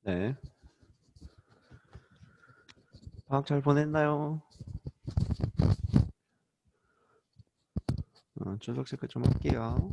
네. 방학 잘 보냈나요? 출석 체크 좀 할게요.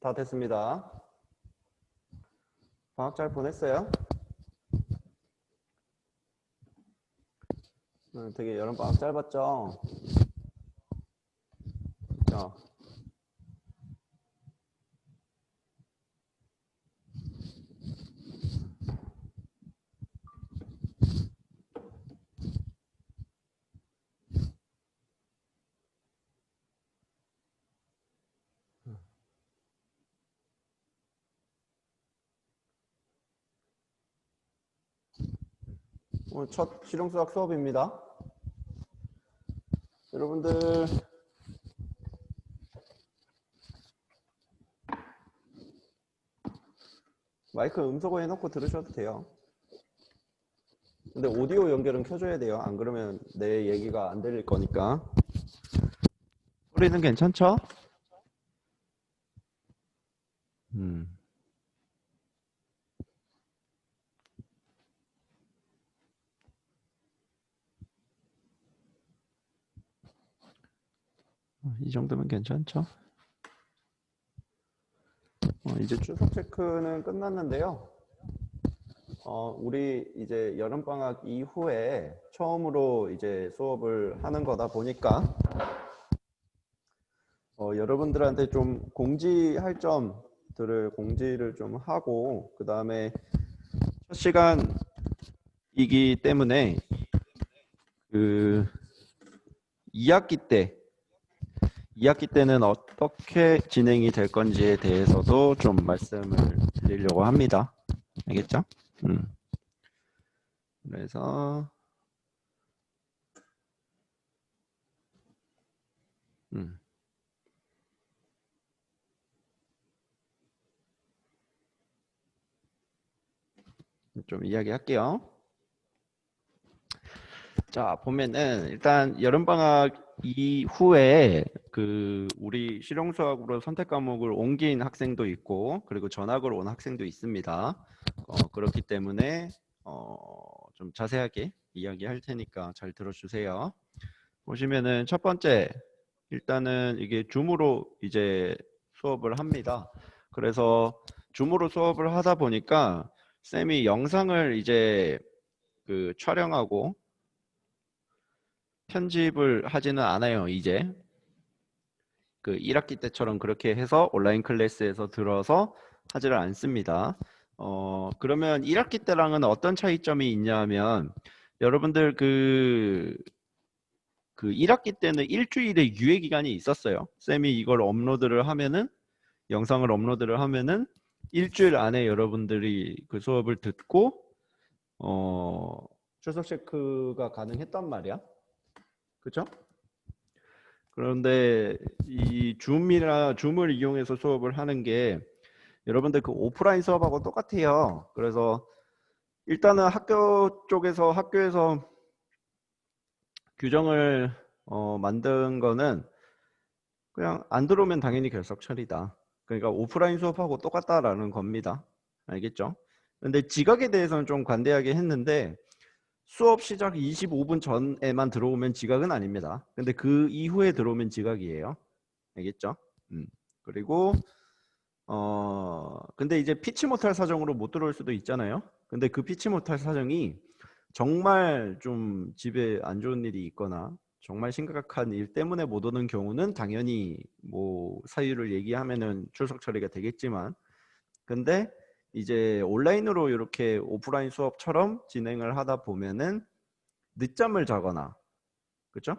다 됐습니다. 방학 잘 보냈어요? 되게 여름방학 짧았죠? 그죠? 오늘 첫 실용수학 수업입니다. 여러분들 마이크 음소거 해놓고 들으셔도 돼요. 근데 오디오 연결은 켜줘야 돼요. 안 그러면 내 얘기가 안 들릴 거니까. 소리는 괜찮죠? 이 정도면 괜찮죠? 이제 출석 체크는 끝났는데요. 우리 이제 여름방학 이후에 처음으로 이제 수업을 하는 거다 보니까 여러분들한테 좀 공지할 점들을 공지를 좀 하고 그 다음에 첫 시간이기 때문에 그 2학기 때는 어떻게 진행이 될 건지에 대해서도 좀 말씀을 드리려고 합니다. 알겠죠? 그래서 좀 이야기할게요. 자, 보면은 일단 여름방학 이후에 우리 실용수학으로 선택 과목을 옮긴 학생도 있고 그리고 전학을 온 학생도 있습니다. 그렇기 때문에 좀 자세하게 이야기할 테니까 잘 들어주세요. 보시면은 첫 번째 일단은 이게 줌으로 이제 수업을 합니다. 그래서 줌으로 수업을 하다 보니까 쌤이 영상을 이제 촬영하고 편집을 하지는 않아요. 이제 1학기 때처럼 그렇게 해서 온라인 클래스에서 들어서 하지를 않습니다. 그러면 1학기 때랑은 어떤 차이점이 있냐면 여러분들 1학기 때는 일주일의 유예 기간이 있었어요. 쌤이 이걸 영상을 업로드를 하면은 일주일 안에 여러분들이 그 수업을 듣고 출석 체크가 가능했단 말이야. 그죠? 그런데 이 줌을 이용해서 수업을 하는 게 여러분들 오프라인 수업하고 똑같아요. 그래서 일단은 학교에서 규정을 만든 거는 그냥 안 들어오면 당연히 결석 처리다. 그러니까 오프라인 수업하고 똑같다라는 겁니다. 알겠죠? 근데 지각에 대해서는 좀 관대하게 했는데 수업 시작 25분 전에만 들어오면 지각은 아닙니다. 근데 그 이후에 들어오면 지각이에요. 알겠죠? 그리고 근데 이제 피치 못할 사정으로 못 들어올 수도 있잖아요. 근데 그 피치 못할 사정이 정말 좀 집에 안 좋은 일이 있거나 정말 심각한 일 때문에 못 오는 경우는 당연히 뭐 사유를 얘기하면은 출석 처리가 되겠지만 근데 이제 온라인으로 이렇게 오프라인 수업처럼 진행을 하다 보면은 늦잠을 자거나, 그죠?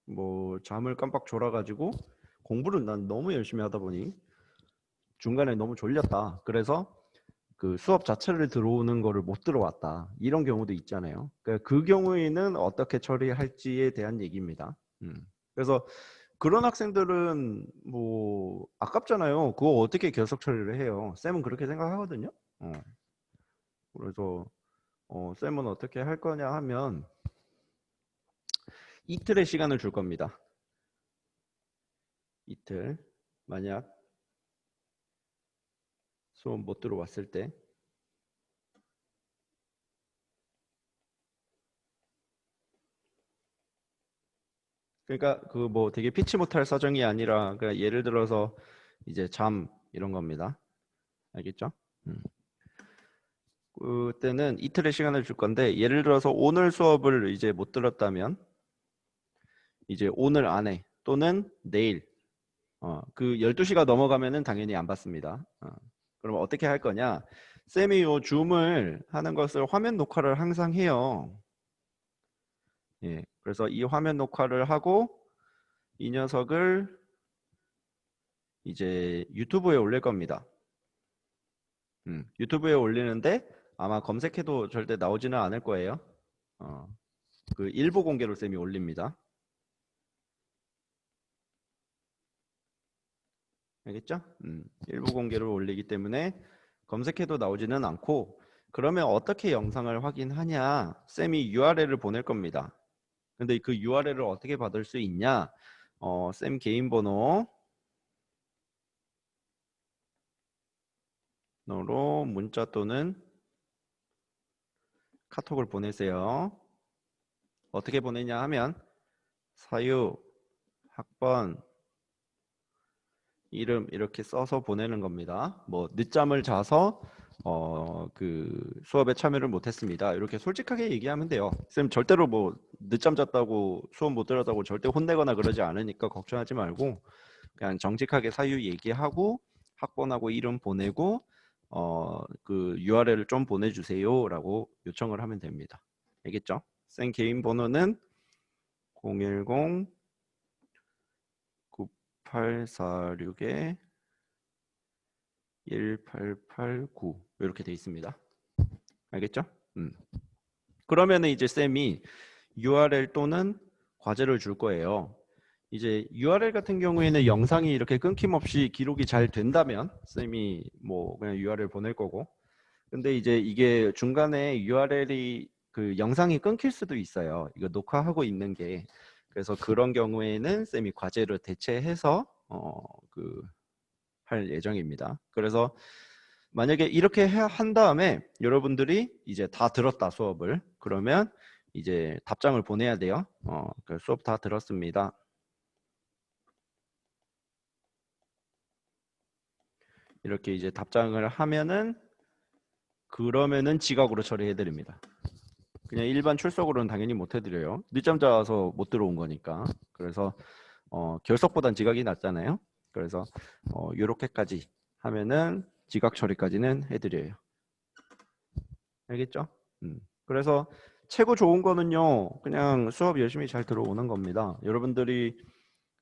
뭐 잠을 깜빡 졸아가지고 공부를 난 너무 열심히 하다 보니 중간에 너무 졸렸다. 그래서 그 수업 자체를 들어오는 거를 못 들어왔다. 이런 경우도 있잖아요. 그러니까 그 경우에는 어떻게 처리할지에 대한 얘기입니다. 그래서 그런 학생들은 뭐 아깝잖아요. 그거 어떻게 결석 처리를 해요? 쌤은 그렇게 생각하거든요. 그래서 쌤은 어떻게 할 거냐 하면 이틀의 시간을 줄 겁니다. 이틀. 만약 수업 못 들어왔을 때. 그러니까 그 뭐 되게 피치 못할 사정이 아니라 그러니까 예를 들어서 이제 잠 이런 겁니다. 알겠죠? 음. 그때는 이틀의 시간을 줄 건데 예를 들어서 오늘 수업을 이제 못 들었다면 이제 오늘 안에 또는 내일 그 12시가 넘어가면은 당연히 안 받습니다. 그럼 어떻게 할 거냐? 쌤이 요 줌을 하는 것을 화면 녹화를 항상 해요. 예. 그래서 이 화면 녹화를 하고 이 녀석을 이제 유튜브에 올릴 겁니다. 유튜브에 올리는데 아마 검색해도 절대 나오지는 않을 거예요. 그 일부 공개로 쌤이 올립니다. 알겠죠? 일부 공개로 올리기 때문에 검색해도 나오지는 않고 그러면 어떻게 영상을 확인하냐? 쌤이 URL을 보낼 겁니다. 근데 그 URL을 어떻게 받을 수 있냐? 쌤 개인 번호로 문자 또는 카톡을 보내세요. 어떻게 보내냐 하면 사유, 학번, 이름 이렇게 써서 보내는 겁니다. 뭐 늦잠을 자서 그 수업에 참여를 못했습니다. 이렇게 솔직하게 얘기하면 돼요. 쌤 절대로 뭐 늦잠 잤다고 수업 못 들었다고 절대 혼내거나 그러지 않으니까 걱정하지 말고 그냥 정직하게 사유 얘기하고 학번하고 이름 보내고 그 URL을 좀 보내주세요라고 요청을 하면 됩니다. 알겠죠? 쌤 개인 번호는 010 9846에 1889 이렇게 돼 있습니다. 알겠죠? 그러면은 이제 쌤이 URL 또는 과제를 줄 거예요. 이제 URL 같은 경우에는 영상이 이렇게 끊김없이 기록이 잘 된다면 쌤이 뭐 그냥 URL 보낼 거고 근데 이제 이게 중간에 URL이 그 영상이 끊길 수도 있어요. 이거 녹화하고 있는 게 그래서 그런 경우에는 쌤이 과제를 대체해서 그 할 예정입니다. 그래서 만약에 이렇게 한 다음에 여러분들이 이제 다 들었다 수업을 그러면 이제 답장을 보내야 돼요. 그 수업 다 들었습니다. 이렇게 이제 답장을 하면은 그러면은 지각으로 처리해 드립니다. 그냥 일반 출석으로는 당연히 못 해드려요. 늦잠 자서 못 들어온 거니까. 그래서 결석보단 지각이 낫잖아요. 그래서 요렇게까지 하면은 지각 처리까지는 해드려요. 알겠죠? 그래서 최고 좋은 거는요. 그냥 수업 열심히 잘 들어오는 겁니다. 여러분들이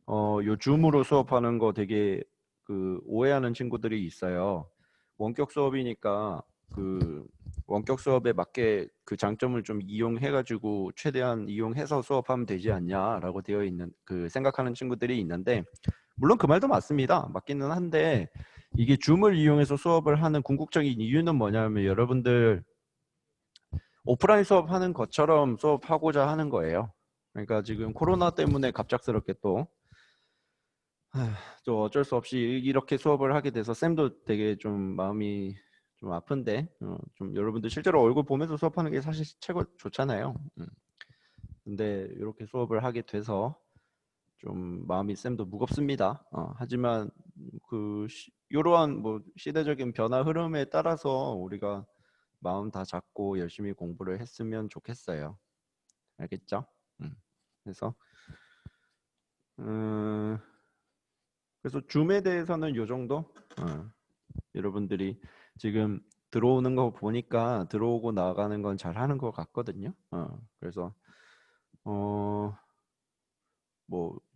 요 줌으로 수업하는 거 되게 그 오해하는 친구들이 있어요. 원격 수업이니까 그 원격 수업에 맞게 그 장점을 좀 이용해 가지고 최대한 이용해서 수업하면 되지 않냐라고 되어 있는 그 생각하는 친구들이 있는데 물론 그 말도 맞습니다. 맞기는 한데 이게 줌을 이용해서 수업을 하는 궁극적인 이유는 뭐냐면 여러분들 오프라인 수업하는 것처럼 수업하고자 하는 거예요. 그러니까 지금 코로나 때문에 갑작스럽게 또 어쩔 수 없이 이렇게 수업을 하게 돼서 쌤도 되게 좀 마음이 좀 아픈데 좀 여러분들 실제로 얼굴 보면서 수업하는 게 사실 최고 좋잖아요. 근데 이렇게 수업을 하게 돼서 좀 마음이 쌤도 무겁습니다. 하지만 그 이러한 뭐 시대적인 변화 흐름에 따라서 우리가 마음 다 잡고 열심히 공부를 했으면 좋겠어요. 알겠죠? 그래서 음, 그래서 줌에 대해서는 요 정도. 여러분들이 지금 들어오는 거 보니까 들어오고 나가는 건 잘 하는 것 같거든요. 그래서 뭐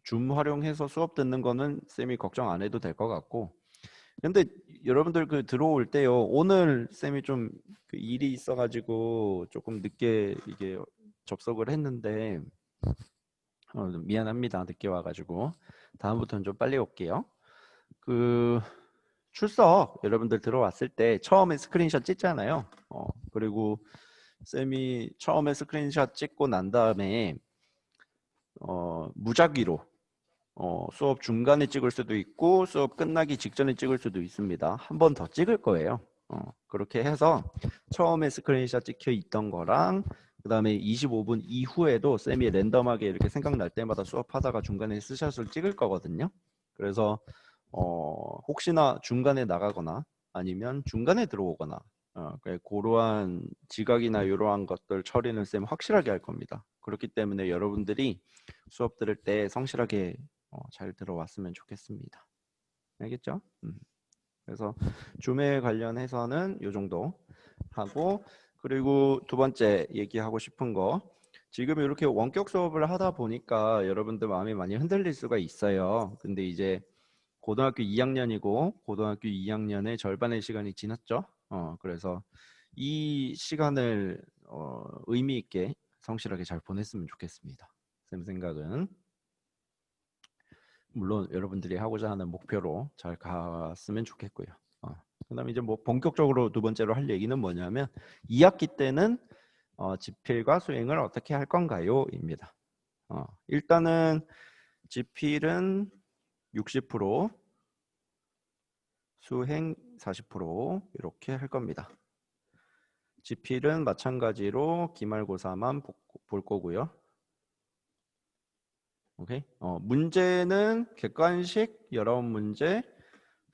줌 활용해서 수업 듣는 거는 쌤이 걱정 안 해도 될 것 같고, 근데 여러분들 그 들어올 때요, 오늘 쌤이 좀 그 일이 있어가지고 조금 늦게 이게 접속을 했는데 미안합니다. 늦게 와가지고 다음부터는 좀 빨리 올게요. 그 출석 여러분들 들어왔을 때 처음에 스크린샷 찍잖아요. 그리고 쌤이 처음에 스크린샷 찍고 난 다음에 무작위로 수업 중간에 찍을 수도 있고 수업 끝나기 직전에 찍을 수도 있습니다. 한 번 더 찍을 거예요. 그렇게 해서 처음에 스크린샷 찍혀 있던 거랑 그 다음에 25분 이후에도 쌤이 랜덤하게 이렇게 생각날 때마다 수업하다가 중간에 스샷을 찍을 거거든요. 그래서 혹시나 중간에 나가거나 아니면 중간에 들어오거나 그러한 지각이나 이러한 것들 처리는 쌤 확실하게 할 겁니다. 그렇기 때문에 여러분들이 수업 들을 때 성실하게 잘 들어왔으면 좋겠습니다. 알겠죠? 그래서 줌에 관련해서는 이 정도 하고, 그리고 두 번째 얘기하고 싶은 거, 지금 이렇게 원격 수업을 하다 보니까 여러분들 마음이 많이 흔들릴 수가 있어요. 근데 이제 고등학교 2학년이고 고등학교 2학년의 절반의 시간이 지났죠. 그래서 이 시간을 의미 있게 성실하게 잘 보냈으면 좋겠습니다. 쌤 생각은 물론 여러분들이 하고자 하는 목표로 잘 갔으면 좋겠고요. 그다음에 이제 뭐 본격적으로 두 번째로 할 얘기는 뭐냐면 2학기 때는 지필과 수행을 어떻게 할 건가요?입니다. 일단은 지필은 60%, 수행 40% 이렇게 할 겁니다. 지필은 마찬가지로 기말고사만 볼 거고요. 오케이. 문제는 객관식 19문제,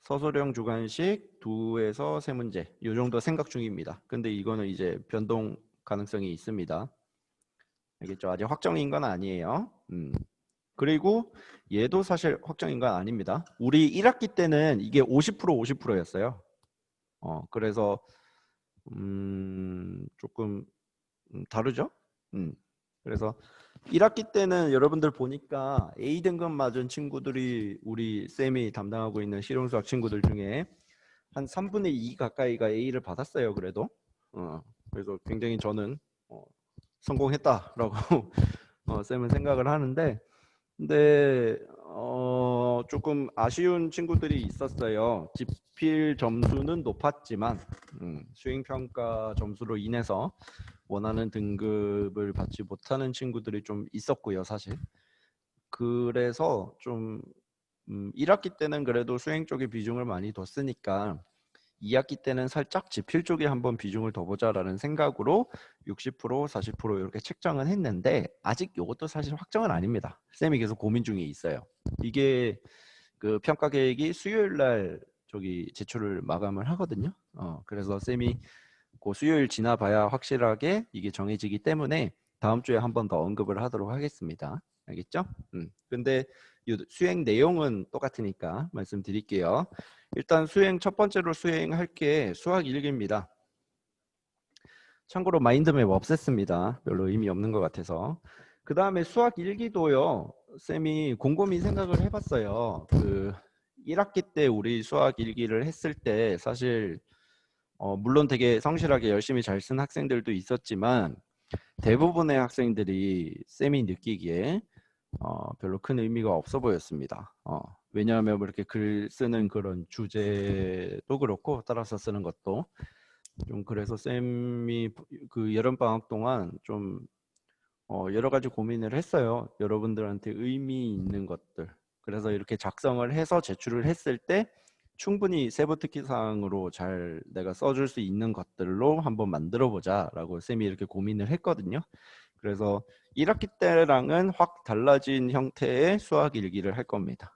서술형 주관식 2에서 3문제. 이 정도 생각 중입니다. 근데 이거는 이제 변동 가능성이 있습니다. 알겠죠? 아직 확정인 건 아니에요. 그리고 얘도 사실 확정인 건 아닙니다. 우리 1학기 때는 이게 50% 50%였어요. 그래서 조금 다르죠? 그래서 1학기 때는 여러분들 보니까 A등급 맞은 친구들이 우리 쌤이 담당하고 있는 실용수학 친구들 중에 한 3분의 2 가까이가 A를 받았어요. 그래도 그래서 굉장히 저는 성공했다라고 쌤은 생각을 하는데, 근데 조금 아쉬운 친구들이 있었어요. 지필 점수는 높았지만 수행평가 점수로 인해서 원하는 등급을 받지 못하는 친구들이 좀 있었고요, 사실. 그래서 좀 1학기 때는 그래도 수행 쪽에 비중을 많이 뒀으니까 2학기 때는 살짝 지필 쪽에 한번 비중을 더 보자라는 생각으로 60%, 40% 이렇게 책정은 했는데 아직 이것도 사실 확정은 아닙니다. 쌤이 계속 고민 중에 있어요. 이게 그 평가 계획이 수요일 날 저기 제출을 마감을 하거든요. 그래서 쌤이 그 수요일 지나봐야 확실하게 이게 정해지기 때문에 다음 주에 한 번 더 언급을 하도록 하겠습니다. 알겠죠? 근데 이 수행 내용은 똑같으니까 말씀드릴게요. 일단 수행 첫 번째로 수행할 게 수학 1기입니다. 참고로 마인드맵 없앴습니다. 별로 의미 없는 것 같아서. 그 다음에 수학 1기도요. 쌤이 곰곰이 생각을 해봤어요. 그 1학기 때 우리 수학 1기를 했을 때 사실 물론 되게 성실하게 열심히 잘 쓴 학생들도 있었지만 대부분의 학생들이 쌤이 느끼기에 별로 큰 의미가 없어 보였습니다. 왜냐하면 뭐 이렇게 글 쓰는 그런 주제도 그렇고 따라서 쓰는 것도 좀, 그래서 쌤이 그 여름방학 동안 좀 여러 가지 고민을 했어요. 여러분들한테 의미 있는 것들. 그래서 이렇게 작성을 해서 제출을 했을 때 충분히 세부 특기 사항으로 잘 내가 써줄 수 있는 것들로 한번 만들어 보자라고 쌤이 이렇게 고민을 했거든요. 그래서 1학기 때랑은 확 달라진 형태의 수학 일기를 할 겁니다.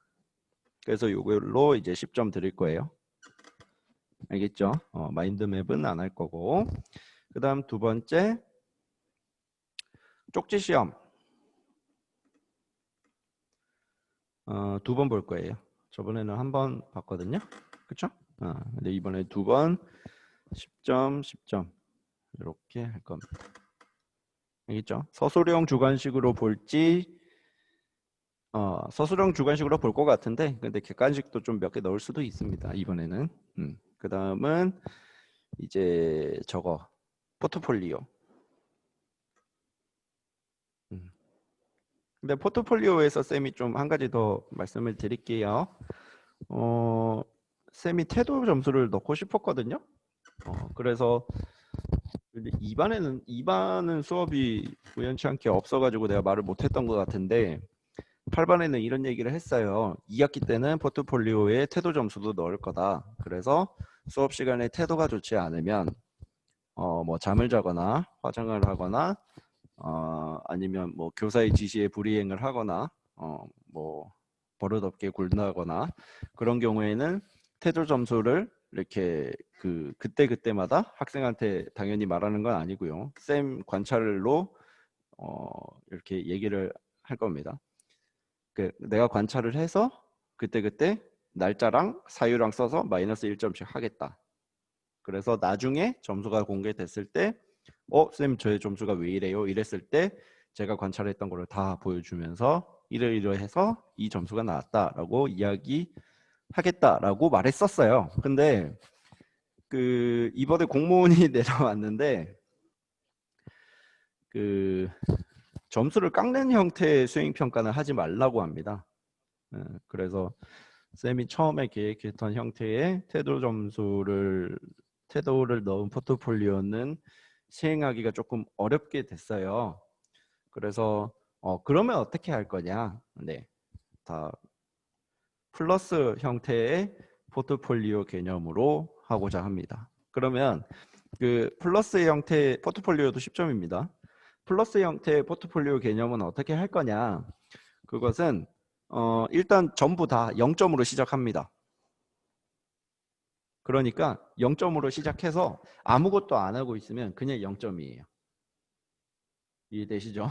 그래서 이걸로 이제 10점 드릴 거예요. 알겠죠? 마인드맵은 안 할 거고. 그 다음 두 번째, 쪽지 시험. 2번 볼 거예요. 저번에는 한 번 봤거든요. 그쵸? 근데 이번에 2번 10점, 10점 이렇게 할 겁니다. 알겠죠? 서술형 주관식으로 볼지 서술형 주관식으로 볼 것 같은데 근데 객관식도 좀 몇 개 넣을 수도 있습니다. 이번에는. 그 다음은 이제 저거 포트폴리오. 근데 포트폴리오에서 쌤이 좀 한 가지 더 말씀을 드릴게요. 쌤이 태도 점수를 넣고 싶었거든요. 그래서 근데 2반은 수업이 우연치 않게 없어가지고 내가 말을 못했던 것 같은데 8반에는 이런 얘기를 했어요. 2학기 때는 포트폴리오에 태도 점수도 넣을 거다. 그래서 수업 시간에 태도가 좋지 않으면 뭐 잠을 자거나 화장을 하거나 아니면 뭐 교사의 지시에 불이행을 하거나 뭐 버릇없게 굴다거나 그런 경우에는 태도 점수를 이렇게 그때마다 학생한테 당연히 말하는 건 아니고요. 쌤 관찰로 이렇게 얘기를 할 겁니다. 내가 관찰을 해서 그때 날짜랑 사유랑 써서 마이너스 1점씩 하겠다. 그래서 나중에 점수가 공개됐을 때 쌤 저의 점수가 왜 이래요? 이랬을 때 제가 관찰했던 거를 다 보여주면서 이러이러해서 이 점수가 나왔다라고 이야기하겠다라고 말했었어요. 근데 이번에 공문이 내려왔는데 점수를 깎는 형태의 수행평가는 하지 말라고 합니다. 그래서 쌤이 처음에 계획했던 형태의 태도를 넣은 포트폴리오는 시행하기가 조금 어렵게 됐어요. 그래서 그러면 어떻게 할 거냐? 네, 다 플러스 형태의 포트폴리오 개념으로 하고자 합니다. 그러면 플러스 형태의 포트폴리오도 10점입니다. 플러스 형태의 포트폴리오 개념은 어떻게 할 거냐? 그것은 일단 전부 다 0점으로 시작합니다. 그러니까 0점으로 시작해서 아무것도 안 하고 있으면 그냥 0점이에요. 이해되시죠?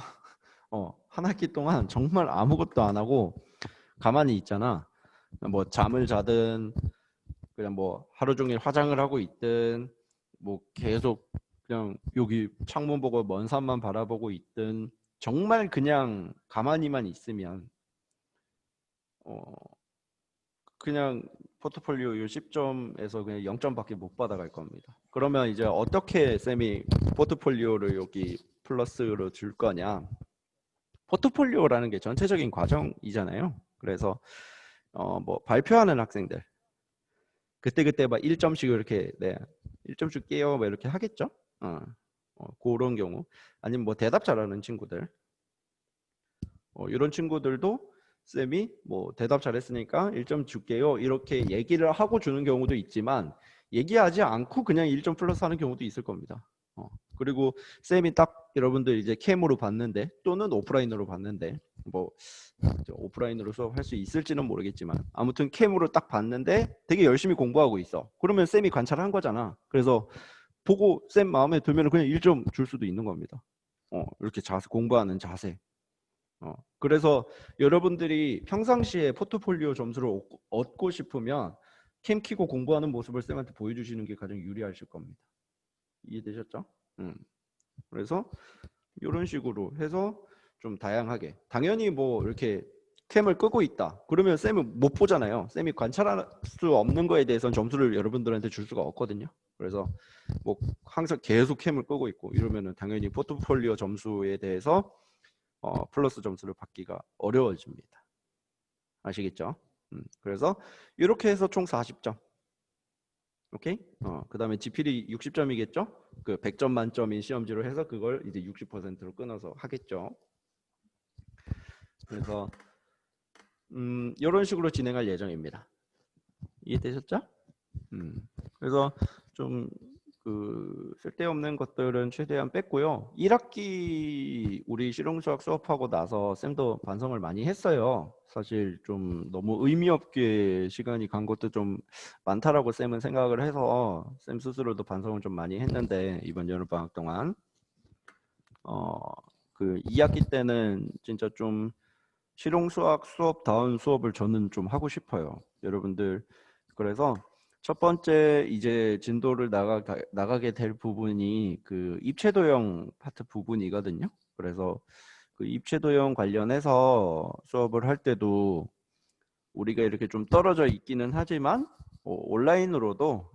한 학기 동안 정말 아무것도 안 하고 가만히 있잖아. 뭐 잠을 자든 그냥 뭐 하루 종일 화장을 하고 있든 뭐 계속 그냥 여기 창문 보고 먼 산만 바라보고 있든 정말 그냥 가만히만 있으면 그냥 포트폴리오 요 10점에서 그냥 0점밖에 못 받아갈 겁니다. 그러면 이제 어떻게 쌤이 포트폴리오를 여기 플러스로 줄 거냐? 포트폴리오라는 게 전체적인 과정이잖아요. 그래서 뭐 발표하는 학생들 그때 막 1점씩 이렇게 1점 줄게요 뭐 이렇게 하겠죠. 그런 경우 아니면 뭐 대답 잘하는 친구들 이런 친구들도 쌤이 뭐 대답 잘했으니까 1점 줄게요 이렇게 얘기를 하고 주는 경우도 있지만 얘기하지 않고 그냥 1점 플러스 하는 경우도 있을 겁니다. 그리고 쌤이 딱 여러분들 이제 캠으로 봤는데 또는 오프라인으로 봤는데 뭐 오프라인으로 수업할 수 있을지는 모르겠지만 아무튼 캠으로 딱 봤는데 되게 열심히 공부하고 있어. 그러면 쌤이 관찰한 거잖아. 그래서 보고 쌤 마음에 들면 그냥 1점 줄 수도 있는 겁니다. 이렇게 공부하는 자세. 그래서 여러분들이 평상시에 포트폴리오 점수를 얻고 싶으면 캠 키고 공부하는 모습을 쌤한테 보여주시는 게 가장 유리하실 겁니다. 이해되셨죠? 그래서 이런 식으로 해서 좀 다양하게 당연히 뭐 이렇게 캠을 끄고 있다 그러면 쌤은 못 보잖아요. 쌤이 관찰할 수 없는 거에 대해서는 점수를 여러분들한테 줄 수가 없거든요. 그래서 뭐 항상 계속 캠을 끄고 있고 이러면은 당연히 포트폴리오 점수에 대해서 플러스 점수를 받기가 어려워집니다. 아시겠죠? 그래서 이렇게 해서 총 40점. 오케이? 그 다음에 GPD 60점이겠죠? 그 100점 만점인 시험지로 해서 그걸 이제 60%로 끊어서 하겠죠. 그래서 이런 식으로 진행할 예정입니다. 이해되셨죠? 그래서 좀 쓸데없는 것들은 최대한 뺐고요. 1학기 우리 실용수학 수업하고 나서 쌤도 반성을 많이 했어요. 사실 좀 너무 의미 없게 시간이 간 것도 좀 많다라고 쌤은 생각을 해서 쌤 스스로도 반성을 좀 많이 했는데 이번 여름방학 동안 2학기 때는 진짜 좀 실용수학 수업 다운 수업을 저는 좀 하고 싶어요. 여러분들 그래서 첫 번째 이제 진도를 나가게 될 부분이 그 입체도형 파트 부분이거든요. 그래서 그 입체도형 관련해서 수업을 할 때도 우리가 이렇게 좀 떨어져 있기는 하지만 온라인으로도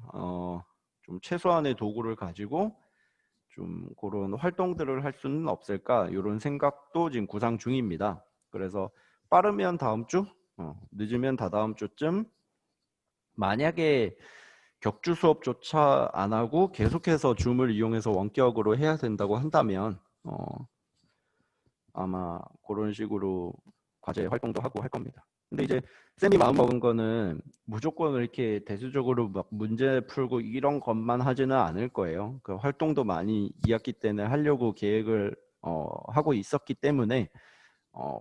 좀 최소한의 도구를 가지고 좀 그런 활동들을 할 수는 없을까 이런 생각도 지금 구상 중입니다. 그래서 빠르면 다음 주, 늦으면 다다음 주쯤 만약에 격주 수업조차 안 하고 계속해서 줌을 이용해서 원격으로 해야 된다고 한다면 아마 그런 식으로 과제 활동도 하고 할 겁니다. 근데 이제 쌤이 마음먹은 거는 무조건 이렇게 대수적으로 막 문제 풀고 이런 것만 하지는 않을 거예요. 그 활동도 많이 2학기 때는 하려고 계획을 하고 있었기 때문에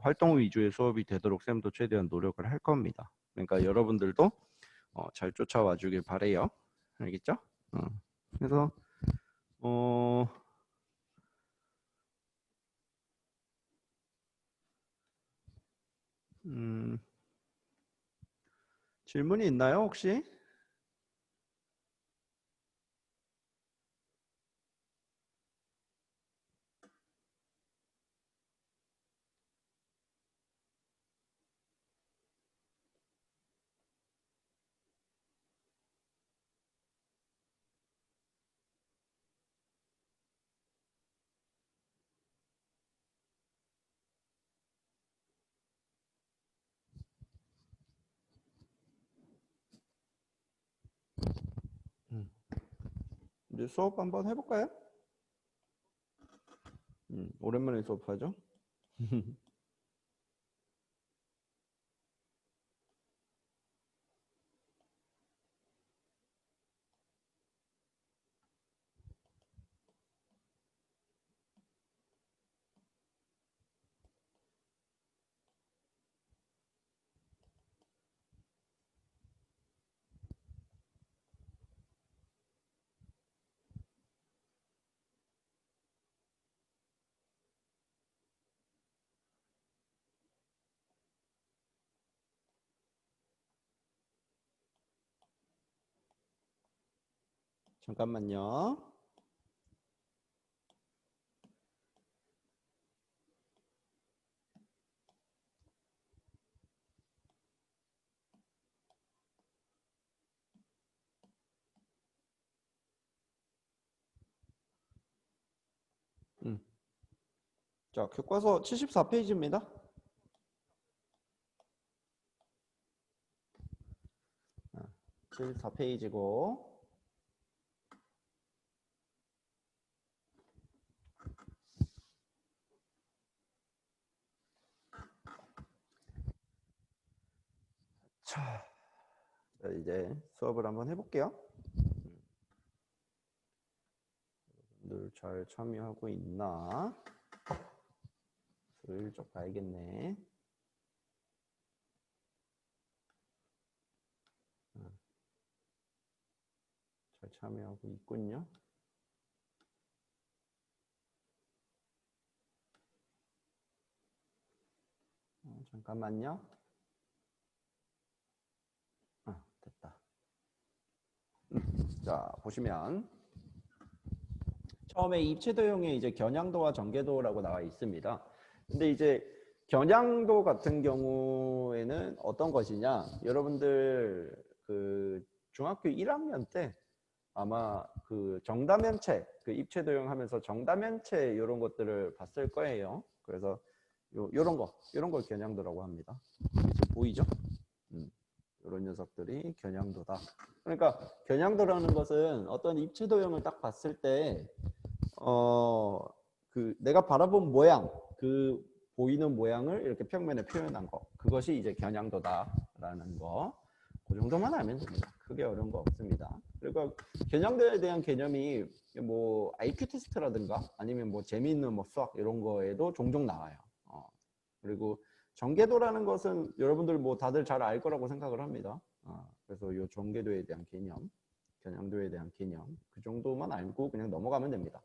활동 위주의 수업이 되도록 쌤도 최대한 노력을 할 겁니다. 그러니까 여러분들도 잘 쫓아와 주길 바래요. 알겠죠? 그래서 질문이 있나요, 혹시? 이제 수업 한번 해볼까요? 오랜만에 수업하죠? 잠깐만요. 음. 자, 교과서 74페이지입니다. 74페이지고 자, 이제 수업을 한번 해볼게요. 늘 잘 참여하고 있나? 슬쩍 봐야겠네. 잘 참여하고 있군요. 잠깐만요. 됐다. 자, 보시면 처음에 입체도형에 이제 겨냥도와 전개도라고 나와 있습니다. 근데 이제 겨냥도 같은 경우에는 어떤 것이냐? 여러분들 그 중학교 1학년 때 아마 그 정다면체, 그 입체도형 하면서 정다면체 이런 것들을 봤을 거예요. 그래서 요런 걸 겨냥도라고 합니다. 지금 보이죠? 이런 녀석들이 겨냥도다. 그러니까 겨냥도라는 것은 어떤 입체도형을 딱 봤을 때 그 내가 바라본 모양, 그 보이는 모양을 이렇게 평면에 표현한 거, 그것이 이제 겨냥도다라는 거. 그 정도만 알면 됩니다. 크게 어려운 거 없습니다. 그리고 겨냥도에 대한 개념이 뭐 IQ 테스트라든가 아니면 뭐 재미있는 뭐 수학 이런 거에도 종종 나와요. 그리고 전개도라는 것은 여러분들 뭐 다들 잘 알 거라고 생각을 합니다. 그래서 이 전개도에 대한 개념, 겨냥도에 대한 개념 그 정도만 알고 그냥 넘어가면 됩니다.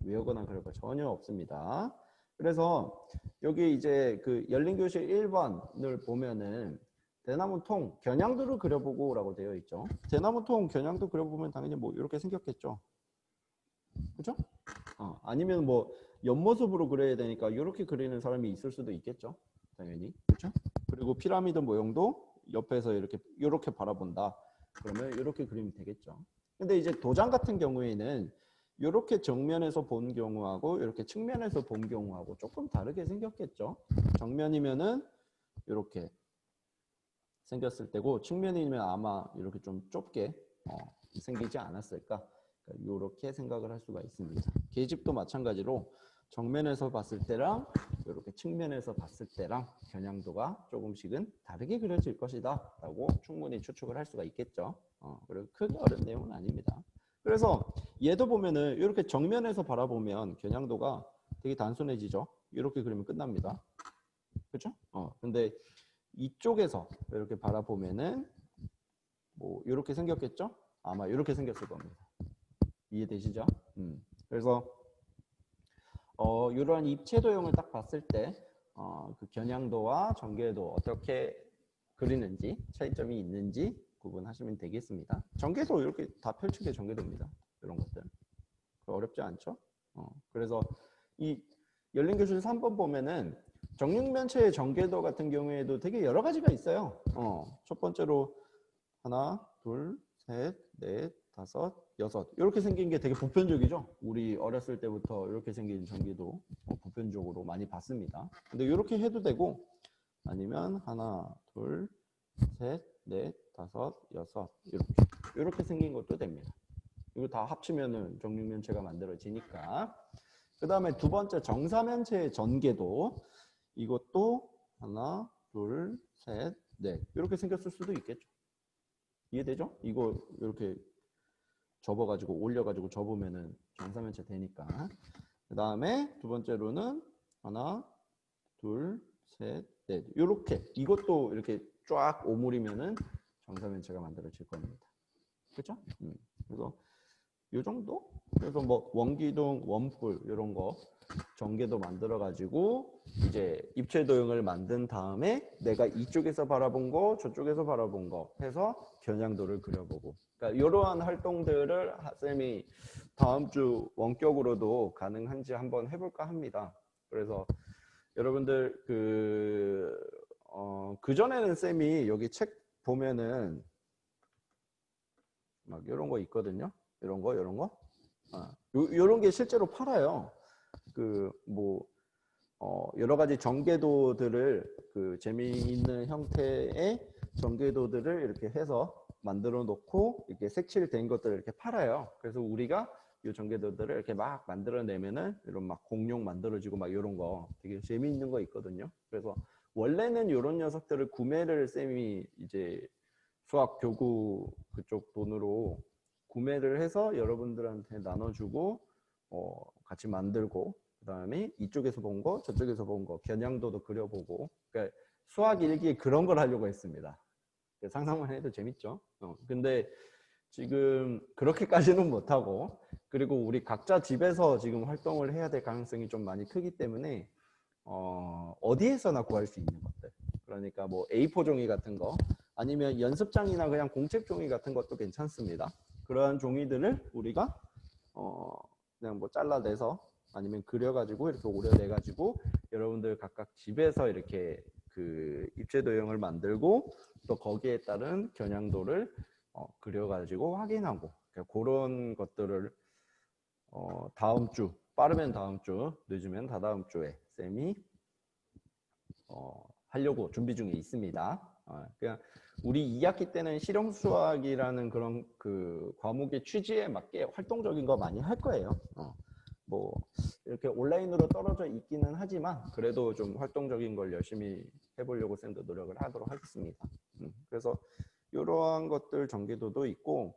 외우거나 그럴 거 전혀 없습니다. 그래서 여기 이제 그 열린 교실 1번을 보면은 대나무 통 겨냥도를 그려보고라고 되어 있죠. 대나무 통 겨냥도 그려보면 당연히 뭐 이렇게 생겼겠죠. 그죠? 아니면 뭐 옆모습으로 그려야 되니까 이렇게 그리는 사람이 있을 수도 있겠죠. 당연히. 그렇죠? 그리고 피라미드 모형도 옆에서 이렇게 바라본다. 그러면 이렇게 그리면 되겠죠. 근데 이제 도장 같은 경우에는 이렇게 정면에서 본 경우하고 이렇게 측면에서 본 경우하고 조금 다르게 생겼겠죠. 정면이면은 이렇게 생겼을 때고 측면이면 아마 이렇게 좀 좁게 생기지 않았을까. 이렇게 생각을 할 수가 있습니다. 계집도 마찬가지로 정면에서 봤을 때랑 이렇게 측면에서 봤을 때랑 겨냥도가 조금씩은 다르게 그려질 것이다 라고 충분히 추측을 할 수가 있겠죠. 그리고 크게 어려운 내용은 아닙니다. 그래서 얘도 보면은 이렇게 정면에서 바라보면 겨냥도가 되게 단순해지죠. 이렇게 그리면 끝납니다. 그렇죠? 근데 이쪽에서 이렇게 바라보면은 뭐 이렇게 생겼겠죠? 아마 이렇게 생겼을 겁니다. 이해되시죠? 그래서 이러한 입체 도형을 딱 봤을 때 그 겨냥도와 전개도 어떻게 그리는지 차이점이 있는지 구분하시면 되겠습니다. 전개도 이렇게 다 펼치게 전개도입니다. 이런 것들 어렵지 않죠? 그래서 이 열린 교실 3번 보면은 정육면체의 전개도 같은 경우에도 되게 여러 가지가 있어요. 첫 번째로 하나, 둘, 셋, 넷, 다섯, 여섯 이렇게 생긴 게 되게 보편적이죠. 우리 어렸을 때부터 이렇게 생긴 전개도 보편적으로 많이 봤습니다. 근데 이렇게 해도 되고 아니면 하나, 둘, 셋, 넷, 다섯, 여섯 이렇게 생긴 것도 됩니다. 이거 다 합치면은 정육면체가 만들어지니까. 그 다음에 두 번째 정사면체의 전개도 이것도 하나, 둘, 셋, 넷 이렇게 생겼을 수도 있겠죠. 이해되죠? 이거 이렇게 접어가지고 올려가지고 접으면은 정사면체 되니까. 그 다음에 두 번째로는 하나, 둘, 셋, 넷 이렇게 이것도 이렇게 쫙 오므리면은 정사면체가 만들어질 겁니다. 그렇죠? 그래서 이 정도? 그래서 뭐 원기둥, 원뿔 이런 거 전개도 만들어 가지고 이제 입체 도형을 만든 다음에 내가 이쪽에서 바라본 거 저쪽에서 바라본 거 해서 겨냥도를 그려보고 그러니까 이러한 활동들을 쌤이 다음 주 원격으로도 가능한지 한번 해볼까 합니다. 그래서 여러분들 그 전에는 쌤이 여기 책 보면은 막 이런 거 있거든요. 이런 거 요런 게 실제로 팔아요. 여러 가지 전개도들을 재미있는 형태의 전개도들을 이렇게 해서 만들어 놓고 이렇게 색칠된 것들을 이렇게 팔아요. 그래서 우리가 이 전개도들을 이렇게 막 만들어내면은 이런 막 공룡 만들어지고 막 이런 거 되게 재미있는 거 있거든요. 그래서 원래는 이런 녀석들을 구매를 쌤이 이제 수학 교구 그쪽 돈으로 구매를 해서 여러분들한테 나눠주고 같이 만들고 그 다음에 이쪽에서 본 거 저쪽에서 본 거 겨냥도도 그려보고 그러니까 수학 일기에 그런 걸 하려고 했습니다. 상상만 해도 재밌죠. 근데 지금 그렇게까지는 못하고 그리고 우리 각자 집에서 지금 활동을 해야 될 가능성이 좀 많이 크기 때문에 어디에서나 구할 수 있는 것들 그러니까 뭐 A4 종이 같은 거 아니면 연습장이나 그냥 공책 종이 같은 것도 괜찮습니다. 그러한 종이들을 우리가 그냥 뭐 잘라내서 아니면 그려가지고 이렇게 오려내가지고 여러분들 각각 집에서 이렇게 그 입체 도형을 만들고 또 거기에 따른 겨냥도를 그려가지고 확인하고 그런 것들을 다음 주 빠르면 다음 주 늦으면 다다음 주에 쌤이 하려고 준비 중에 있습니다. 그냥 우리 2학기 때는 실용 수학이라는 그런 그 과목의 취지에 맞게 활동적인 거 많이 할 거예요. 뭐 이렇게 온라인으로 떨어져 있기는 하지만 그래도 좀 활동적인 걸 열심히 해보려고 쌤도 노력을 하도록 하겠습니다. 그래서 이러한 것들 전개도도 있고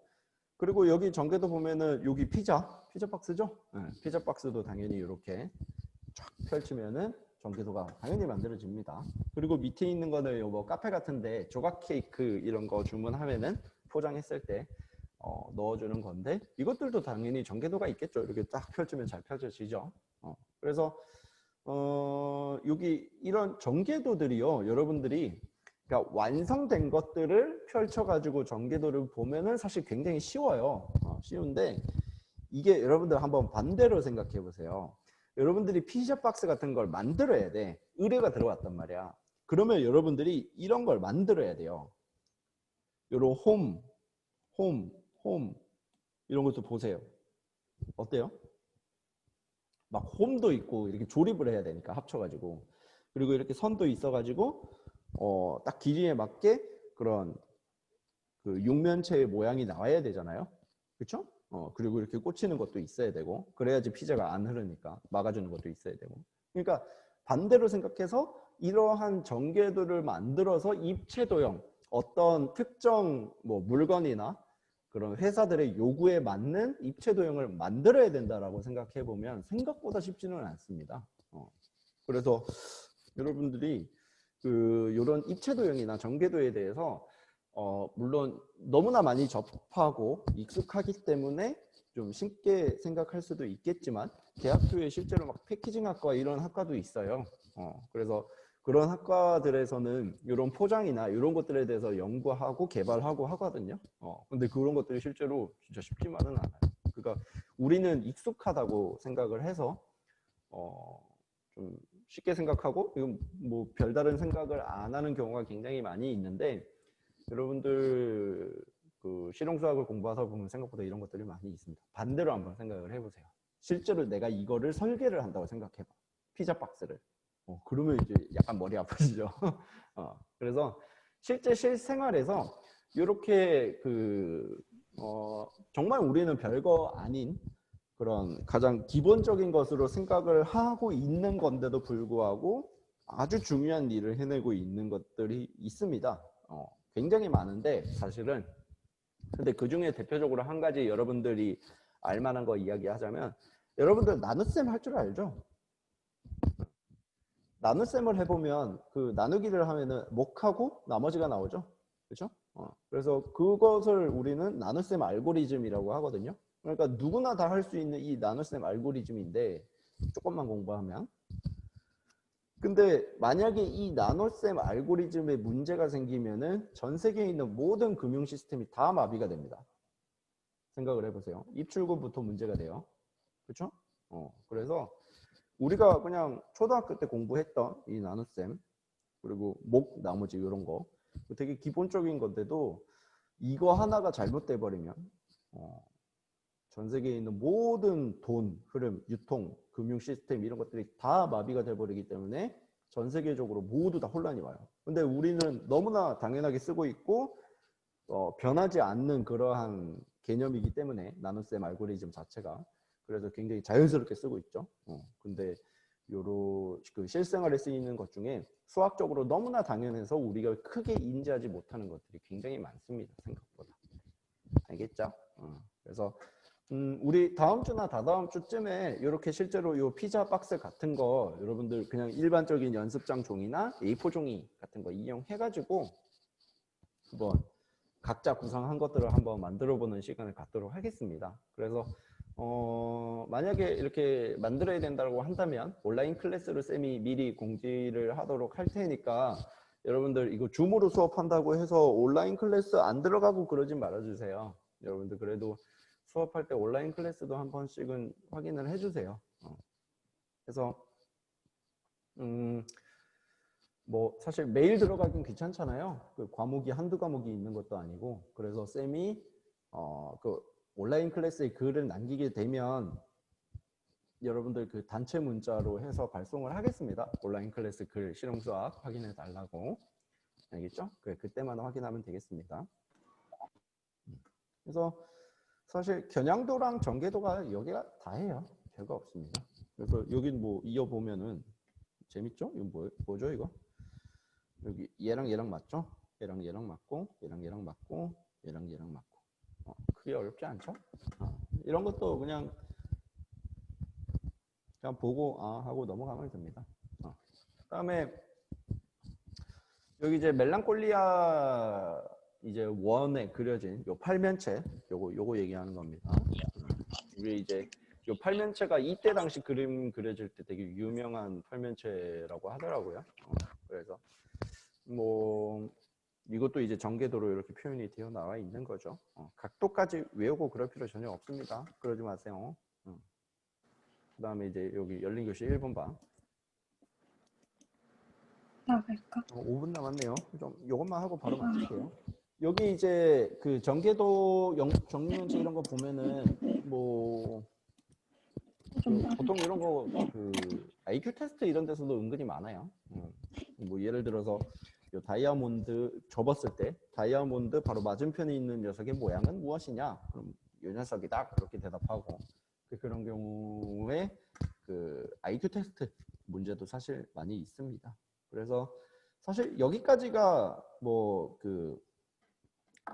그리고 여기 전개도 보면은 여기 피자 박스죠? 피자 박스도 당연히 이렇게 쫙 펼치면은 전개도가 당연히 만들어집니다. 그리고 밑에 있는 거는 뭐 카페 같은데 조각 케이크 이런 거 주문하면은 포장했을 때 넣어주는 건데 이것들도 당연히 전개도가 있겠죠. 이렇게 딱 펼치면 잘 펼쳐지죠. 그래서 여기 이런 전개도들이요. 여러분들이 그러니까 완성된 것들을 펼쳐가지고 전개도를 보면은 사실 굉장히 쉬워요. 쉬운데 이게 여러분들 한번 반대로 생각해 보세요. 여러분들이 피자 박스 같은 걸 만들어야 돼. 의뢰가 들어왔단 말이야. 그러면 여러분들이 이런 걸 만들어야 돼요. 요런 홈 이런 것도 보세요. 어때요? 막 홈도 있고 이렇게 조립을 해야 되니까 합쳐가지고, 그리고 이렇게 선도 있어가지고 딱 길이에 맞게 그런 그 육면체의 모양이 나와야 되잖아요. 그렇죠? 그리고 이렇게 꽂히는 것도 있어야 되고, 그래야지 피자가 안 흐르니까 막아주는 것도 있어야 되고. 그러니까 반대로 생각해서 이러한 전개도를 만들어서 입체도형, 어떤 특정 뭐 물건이나 그런 회사들의 요구에 맞는 입체도형을 만들어야 된다라고 생각해 보면 생각보다 쉽지는 않습니다. 그래서 여러분들이 그 이런 입체도형이나 전개도에 대해서 물론 너무나 많이 접하고 익숙하기 때문에 좀 쉽게 생각할 수도 있겠지만, 대학교에 실제로 막 패키징학과 이런 학과도 있어요. 그래서 그런 학과들에서는 이런 포장이나 이런 것들에 대해서 연구하고 개발하고 하거든요. 근데 그런 것들이 실제로 진짜 쉽지만은 않아요. 그러니까 우리는 익숙하다고 생각을 해서 좀 쉽게 생각하고 이건 뭐 별다른 생각을 안 하는 경우가 굉장히 많이 있는데, 여러분들 그 실용수학을 공부하다 보면 생각보다 이런 것들이 많이 있습니다. 반대로 한번 생각을 해보세요. 실제로 내가 이거를 설계를 한다고 생각해봐. 피자 박스를. 그러면 이제 약간 머리 아프시죠? 그래서 실제 실생활에서 이렇게 정말 우리는 별거 아닌 그런 가장 기본적인 것으로 생각을 하고 있는 건데도 불구하고 아주 중요한 일을 해내고 있는 것들이 있습니다. 굉장히 많은데 사실은, 근데 그 중에 대표적으로 한 가지 여러분들이 알만한 거 이야기하자면, 여러분들 나눗셈 할 줄 알죠? 나눗셈을 해보면 그 나누기를 하면은 목하고 나머지가 나오죠. 그렇죠? 그래서 그것을 우리는 나눗셈 알고리즘이라고 하거든요. 그러니까 누구나 다 할 수 있는 이 나눗셈 알고리즘인데, 조금만 공부하면. 근데 만약에 이 나눗셈 알고리즘에 문제가 생기면은 전 세계에 있는 모든 금융 시스템이 다 마비가 됩니다. 생각을 해보세요. 입출금부터 문제가 돼요. 그렇죠? 그래서 우리가 그냥 초등학교 때 공부했던 이 나눗셈, 그리고 목, 나머지 이런 거 되게 기본적인 건데도 이거 하나가 잘못돼 버리면 전 세계에 있는 모든 돈, 흐름, 유통, 금융 시스템 이런 것들이 다 마비가 돼버리기 때문에 전 세계적으로 모두 다 혼란이 와요. 근데 우리는 너무나 당연하게 쓰고 있고 변하지 않는 그러한 개념이기 때문에 나눗셈 알고리즘 자체가, 그래서 굉장히 자연스럽게 쓰고 있죠. 근데 요런 그 실생활에 쓰이는 것 중에 수학적으로 너무나 당연해서 우리가 크게 인지하지 못하는 것들이 굉장히 많습니다. 생각보다. 알겠죠? 그래서 우리 다음 주나 다다음 주쯤에 이렇게 실제로 요 피자 박스 같은 거 여러분들 그냥 일반적인 연습장 종이나 A4 종이 같은 거 이용해가지고 한번 각자 구상한 것들을 한번 만들어 보는 시간을 갖도록 하겠습니다. 그래서 만약에 이렇게 만들어야 된다고 한다면 온라인 클래스로 쌤이 미리 공지를 하도록 할 테니까, 여러분들 이거 줌으로 수업한다고 해서 온라인 클래스 안 들어가고 그러진 말아주세요. 여러분들 그래도 수업할 때 온라인 클래스도 한 번씩은 확인을 해주세요. 그래서 뭐 사실 매일 들어가긴 귀찮잖아요. 그 과목이 한두 과목이 있는 것도 아니고. 그래서 쌤이 그 온라인 클래스에 글을 남기게 되면 여러분들 그 단체 문자로 해서 발송을 하겠습니다. 온라인 클래스 글 실용수학 확인해 달라고. 알겠죠? 그때만 확인하면 되겠습니다. 그래서 사실 겨냥도랑 전개도가 여기가 다예요. 별거 없습니다. 그래서 여긴 뭐 이어보면은 재밌죠? 이거 뭐죠 이거? 여기 얘랑 얘랑 맞죠? 얘랑 얘랑 맞고, 얘랑 얘랑 맞고, 얘랑 얘랑 맞고. 크게 어렵지 않죠? 이런 것도 그냥 보고 하고 넘어가면 됩니다. 그다음에 여기 이제 멜랑콜리아 이제 원에 그려진 요 팔면체, 요거 얘기하는 겁니다. 우리 이제 요 팔면체가 이때 당시 그림 그려질 때 되게 유명한 팔면체라고 하더라고요. 그래서 뭐 이것도 이제 전개도로 이렇게 표현이 되어 나와 있는 거죠. 각도까지 외우고 그럴 필요 전혀 없습니다. 그러지 마세요. 그 다음에 이제 여기 열린 교실 1번 방. 나갈까? 5분 남았네요. 좀 이것만 하고 바로 마칠게요. 여기 이제 그 전개도 정리문제 이런 거 보면은 뭐 보통 이런 거 그 IQ 테스트 이런 데서도 은근히 많아요. 뭐 예를 들어서 요 다이아몬드 접었을 때 다이아몬드 바로 맞은편에 있는 녀석의 모양은 무엇이냐? 그럼 이 녀석이다 그렇게 대답하고 그런 경우에 그 IQ 테스트 문제도 사실 많이 있습니다. 그래서 사실 여기까지가 뭐 그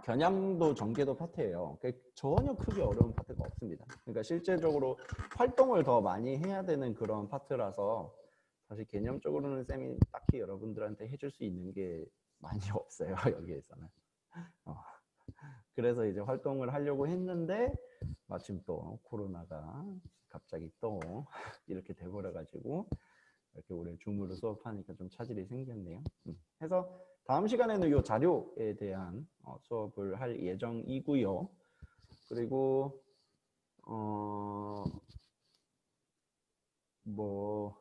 겨냥도 전개도 파트예요. 전혀 크게 어려운 파트가 없습니다. 그러니까 실제적으로 활동을 더 많이 해야 되는 그런 파트라서 사실 개념적으로는 쌤이 딱히 여러분들한테 해줄 수 있는 게 많이 없어요. 여기에서는. 그래서 이제 활동을 하려고 했는데 마침 또 코로나가 갑자기 또 이렇게 돼버려가지고 이렇게 올해 줌으로 수업하니까 좀 차질이 생겼네요. 해서 다음 시간에는 이 자료에 대한 수업을 할 예정이고요. 그리고 뭐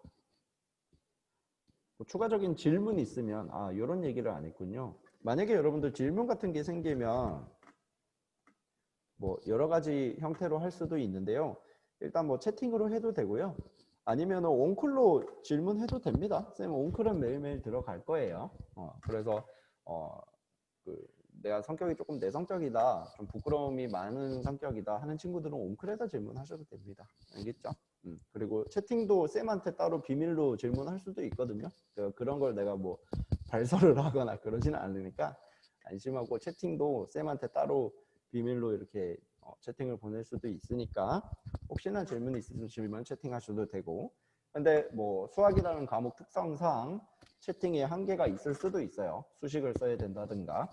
추가적인 질문이 있으면 이런 얘기를 안 했군요. 만약에 여러분들 질문 같은 게 생기면 뭐 여러 가지 형태로 할 수도 있는데요. 일단 뭐 채팅으로 해도 되고요. 아니면 온클로 질문해도 됩니다. 쌤 온클은 매일매일 들어갈 거예요. 그래서 내가 성격이 조금 내성적이다, 좀 부끄러움이 많은 성격이다 하는 친구들은 온클에다 질문하셔도 됩니다. 알겠죠? 그리고 채팅도 쌤한테 따로 비밀로 질문할 수도 있거든요. 그런 걸 내가 뭐 발설을 하거나 그러지는 않으니까 안심하고 채팅도 쌤한테 따로 비밀로 이렇게 채팅을 보낼 수도 있으니까 혹시나 질문이 있으시면 채팅하셔도 되고, 근데 뭐 수학이라는 과목 특성상 채팅에 한계가 있을 수도 있어요. 수식을 써야 된다든가.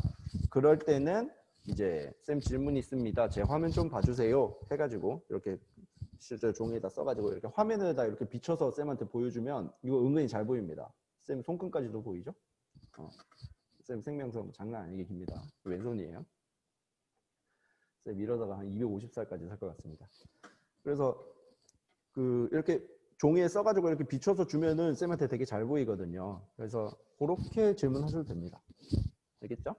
그럴 때는 이제 쌤 질문 있습니다. 제 화면 좀 봐주세요. 해가지고 이렇게 실제 종이에다 써가지고 이렇게 화면에다 이렇게 비춰서 쌤한테 보여주면 이거 은근히 잘 보입니다. 쌤 손끝까지도 보이죠? 쌤 생명성 장난 아니게 깁니다. 왼손이에요. 쌤 이러다가 한 250살까지 살 것 같습니다. 그래서 이렇게 종이에 써가지고 이렇게 비춰서 주면은 쌤한테 되게 잘 보이거든요. 그래서 그렇게 질문하셔도 됩니다. 알겠죠?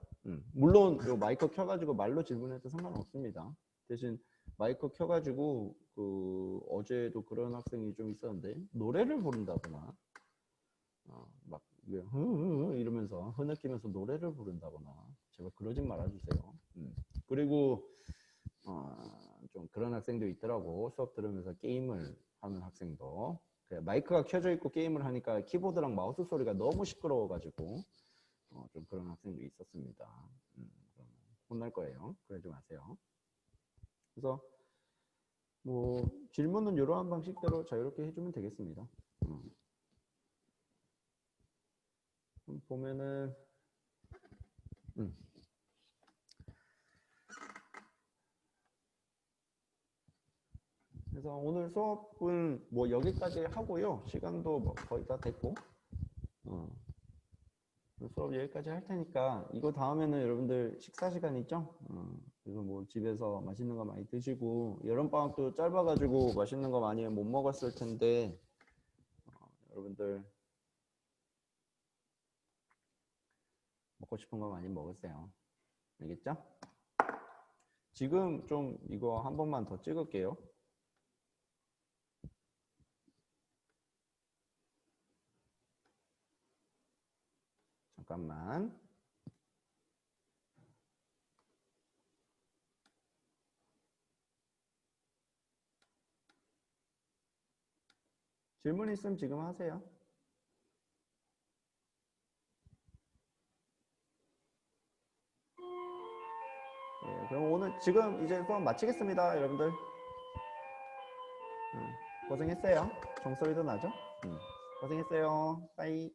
물론 요 마이크 켜가지고 말로 질문해도 상관없습니다. 대신 마이크 켜가지고 어제도 그런 학생이 좀 있었는데 노래를 부른다거나 막 이러면서 흐느끼면서 노래를 부른다거나 제발 그러진 말아주세요. 그리고 좀 그런 학생도 있더라고. 수업 들으면서 게임을 하는 학생도. 마이크가 켜져 있고 게임을 하니까 키보드랑 마우스 소리가 너무 시끄러워가지고 좀 그런 학생도 있었습니다. 혼날 거예요. 그러지 마세요. 그래서 뭐 질문은 이러한 방식대로 자유롭게 해주면 되겠습니다. 보면은 그래서 오늘 수업은 뭐 여기까지 하고요. 시간도 뭐 거의 다 됐고 수업 여기까지 할 테니까 이거 다음에는 여러분들 식사 시간 있죠? 그래서 뭐 집에서 맛있는 거 많이 드시고 여름방학도 짧아가지고 맛있는 거 많이 못 먹었을 텐데 여러분들 먹고 싶은 거 많이 먹으세요. 알겠죠? 지금 좀 이거 한 번만 더 찍을게요. 잠깐만. 질문 있으면 지금 하세요. 네, 그럼 오늘 지금 이제 수업 마치겠습니다, 여러분들. 고생했어요. 종소리도 나죠? 고생했어요. 빠이.